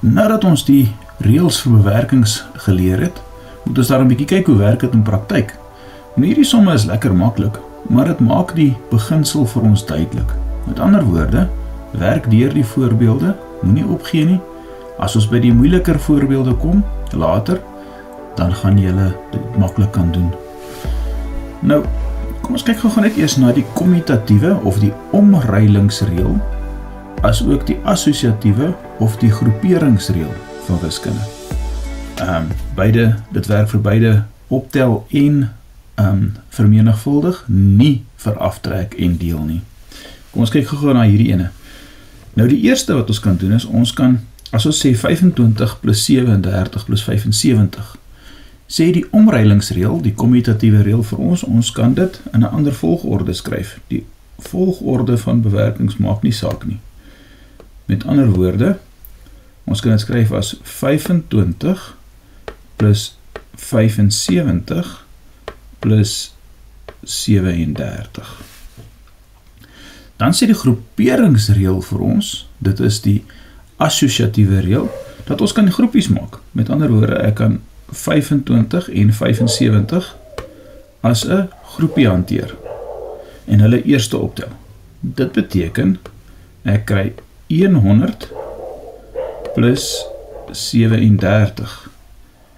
Nadat ons die reëls vir bewerkings geleer het, moet ons daar 'n bietjie kyk hoe werk dit in praktyk. En hierdie somme is lekker maklik, maar dit maak die beginsel vir ons duidelik. Met ander woorde, werk deur die voorbeelde, moenie opgee nie. As ons by die moeiliker voorbeelde kom, later, dan gaan julle dit maklik kan doen. Nou, kom ons kyk gou net eers na die kommutatiewe of die omruilingsreël, as ook die assosiatiewe of die groeperingsreël van wiskunde. Dit werk vir beide optel en vermenigvuldig, nie vir aftrek en deel nie. Kom ons kyk gou na hierdie ene. Nou die eerste wat ons kan doen is, ons kan, as ons sê 25 plus 37 plus 75, sê die omruilingsreël, die kommutatiewe reël vir ons kan dit in 'n ander volgorde skryf. Die volgorde van bewerkings maak nie saak nie. Met ander woorde, ons kan dit skryf as 25 plus 75 plus 37. Dan sê die groeperingsreël vir ons, dit is die assosiatiewe reël, dat ons kan groepies maak. Met ander woorde, ek kan 25 en 75 as 'n groepie hanteer en hulle eerste optel. Dit beteken, ek kry 100 plus 37.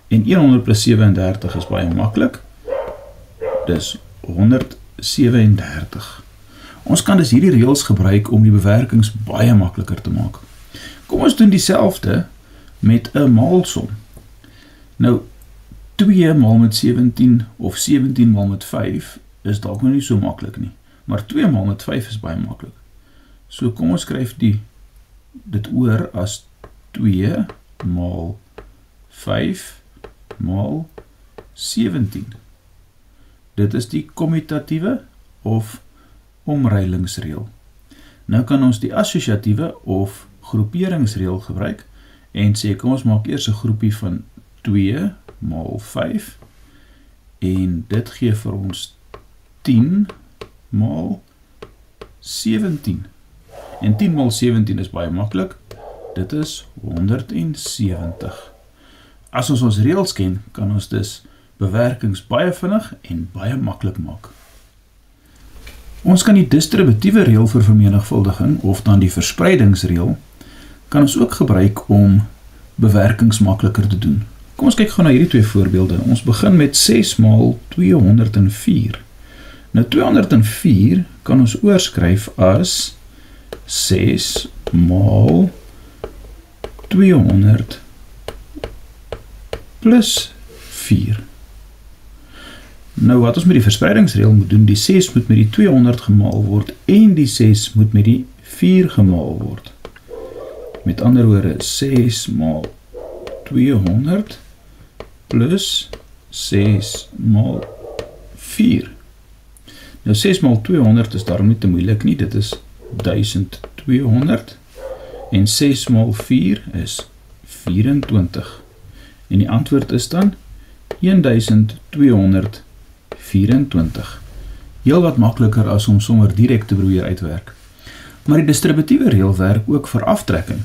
En 100 plus 37 is baie maklik. Dis 137. Ons kan dus hierdie reëls gebruik om die bewerkings baie makliker te maak. Kom ons doen dieselfde met 'n maalsom. Nou, 2 maal met 17 of 17 maal met 5 is dalk nou nie so maklik nie. Maar 2 maal met 5 is baie maklik. So kom ons skryf dit oor as 2 maal 5 maal 17. Dit is die kommutatiewe of omruilingsreël. Nou kan ons die assosiatiewe of groeperingsreël gebruik en sê, kom ons maak eers 'n groepie van 2 maal 5 en dit gee vir ons 10 maal 17. En 10 maal 17 is baie maklik. Dit is 170. As ons reëls ken, kan ons dus bewerkings baie vinnig en baie maklik maak. Ons kan die distributiewe reël vir vermenigvuldiging of dan die verspreidingsreël kan ons ook gebruik om bewerkings makliker te doen. Kom ons kyk gou na hierdie twee voorbeelde. Ons begin met 6 maal 204. Nou 204 kan ons oorskryf as 6 maal 200 plus 4. Nou wat ons met die verspreidingsreël moet doen, die 6 moet met die 200 gemaal word en die 6 moet met die 4 gemaal word. Met ander woorde, 6 maal 200 plus 6 maal 4. Nou 6 maal 200 is daarom nie te moeilik nie, dit is 1200 en 6 maal 4 is 24. En die antwoord is dan 1224. Heel wat makliker as om sommer direk te probeer uitwerk. Maar die distributiewe reël werk ook vir aftrekking.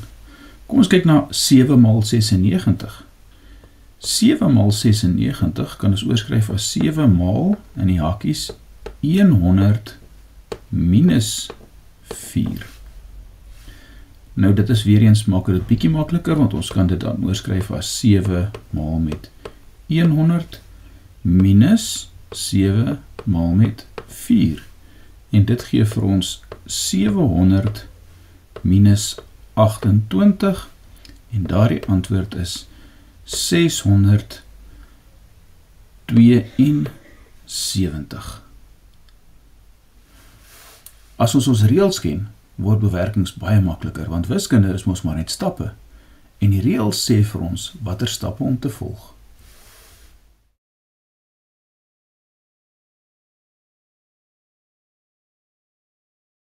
Kom ons kyk na 7 maal 96. 7 maal 96 kan ons oorskryf as 7 maal in die hakies 100 minus 4. Nou dit is weer eens maak dit bietjie makliker, want ons kan dit dan oorskryf as 7 maal met 100 minus 7 maal met 4. En dit gee vir ons 700 minus 28 en daardie antwoord is 672. As ons reëls ken, word bewerkings baie makliker, want wiskunde is mos maar net stappe en die reëls sê vir ons watter stappe om te volg.